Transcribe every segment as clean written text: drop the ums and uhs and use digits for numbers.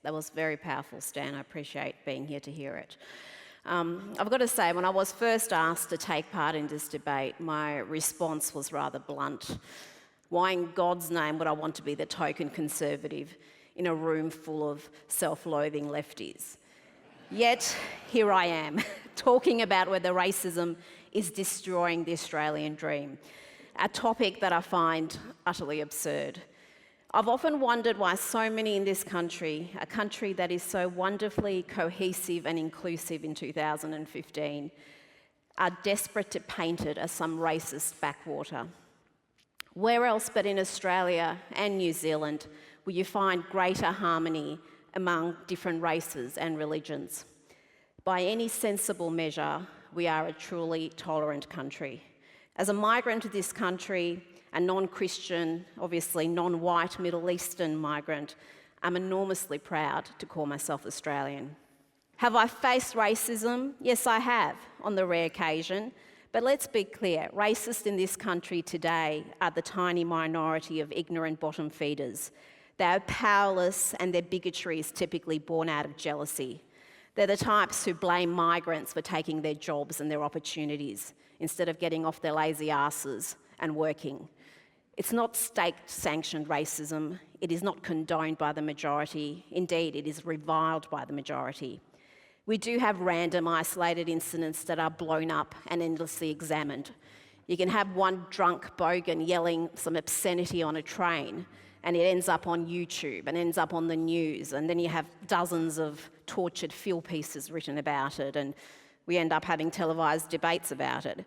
That was very powerful, Stan. I appreciate being here to hear it. I've got to say, when I was first asked to take part in this debate, my response was rather blunt. Why in God's name would I want to be the token conservative in a room full of self-loathing lefties? Yet, here I am, talking about whether racism is destroying the Australian dream, a topic that I find utterly absurd. I've often wondered why so many in this country, a country that is so wonderfully cohesive and inclusive in 2015, are desperate to paint it as some racist backwater. Where else but in Australia and New Zealand will you find greater harmony among different races and religions? By any sensible measure, we are a truly tolerant country. As a migrant to this country, a non-Christian, obviously non-white Middle Eastern migrant, I'm enormously proud to call myself Australian. Have I faced racism? Yes, I have, on the rare occasion. But let's be clear, racists in this country today are the tiny minority of ignorant bottom feeders. They are powerless and their bigotry is typically born out of jealousy. They're the types who blame migrants for taking their jobs and their opportunities instead of getting off their lazy asses and working. It's not state-sanctioned racism. It is not condoned by the majority. Indeed, it is reviled by the majority. We do have random, isolated incidents that are blown up and endlessly examined. You can have one drunk bogan yelling some obscenity on a train, and it ends up on YouTube and ends up on the news, and then you have dozens of tortured field pieces written about it, and we end up having televised debates about it.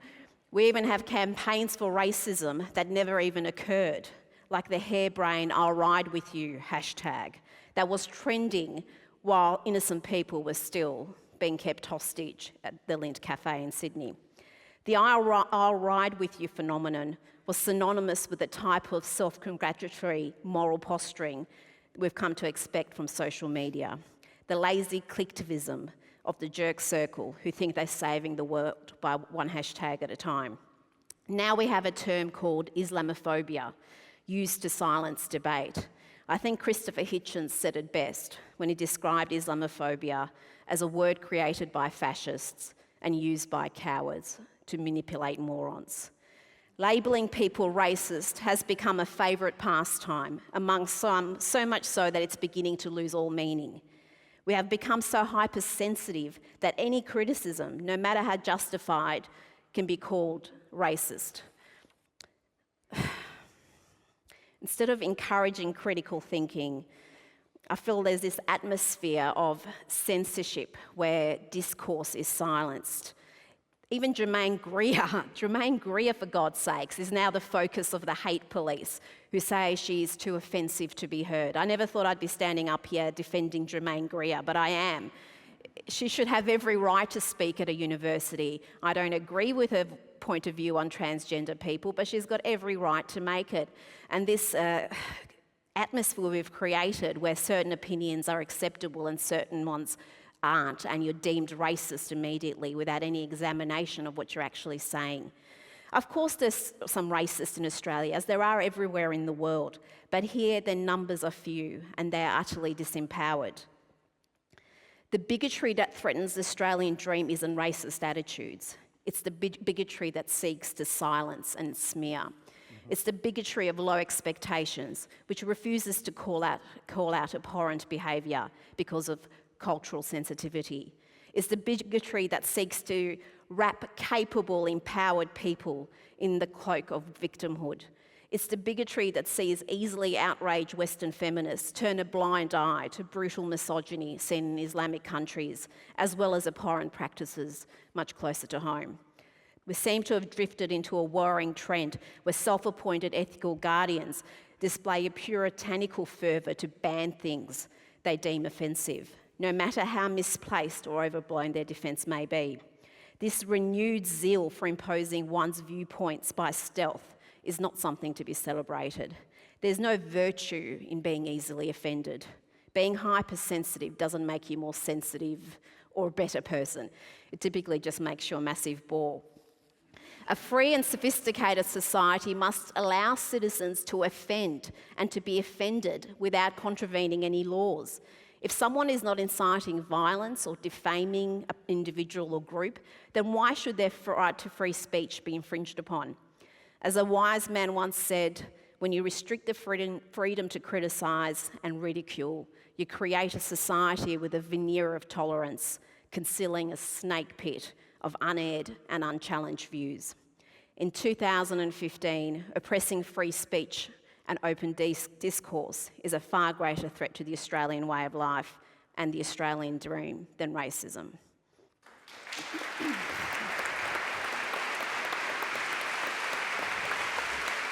We even have campaigns for racism that never even occurred, like the harebrained "I'll ride with you" hashtag that was trending while innocent people were still being kept hostage at the Lindt Cafe in Sydney. The I'll ride with you phenomenon was synonymous with the type of self-congratulatory moral posturing we've come to expect from social media, the lazy clicktivism of the jerk circle who think they're saving the world by one hashtag at a time. Now we have a term called Islamophobia, used to silence debate. I think Christopher Hitchens said it best when he described Islamophobia as a word created by fascists and used by cowards to manipulate morons. Labelling people racist has become a favourite pastime among some, so much so that it's beginning to lose all meaning. We have become so hypersensitive that any criticism, no matter how justified, can be called racist. Instead of encouraging critical thinking, I feel there's this atmosphere of censorship where discourse is silenced. Even Germaine Greer, for God's sakes, is now the focus of the hate police who say she's too offensive to be heard. I never thought I'd be standing up here defending Germaine Greer, but I am. She should have every right to speak at a university. I don't agree with her point of view on transgender people, but she's got every right to make it. And this atmosphere we've created where certain opinions are acceptable and certain ones aren't, and you're deemed racist immediately without any examination of what you're actually saying. Of course there's some racists in Australia, as there are everywhere in the world, but here their numbers are few and they're utterly disempowered. The bigotry that threatens the Australian dream isn't racist attitudes. It's the bigotry that seeks to silence and smear. It's the bigotry of low expectations, which refuses to call out abhorrent behaviour because of cultural sensitivity. It's the bigotry that seeks to wrap capable, empowered people in the cloak of victimhood. It's the bigotry that sees easily outraged Western feminists turn a blind eye to brutal misogyny seen in Islamic countries, as well as abhorrent practices much closer to home. We seem to have drifted into a worrying trend where self-appointed ethical guardians display a puritanical fervour to ban things they deem offensive, no matter how misplaced or overblown their defence may be. This renewed zeal for imposing one's viewpoints by stealth is not something to be celebrated. There's no virtue in being easily offended. Being hypersensitive doesn't make you more sensitive or a better person. It typically just makes you a massive bore. A free and sophisticated society must allow citizens to offend and to be offended without contravening any laws. If someone is not inciting violence or defaming an individual or group, then why should their right to free speech be infringed upon? As a wise man once said, when you restrict the freedom to criticise and ridicule, you create a society with a veneer of tolerance, concealing a snake pit of unaired and unchallenged views. In 2015, oppressing free speech and open discourse is a far greater threat to the Australian way of life and the Australian dream than racism.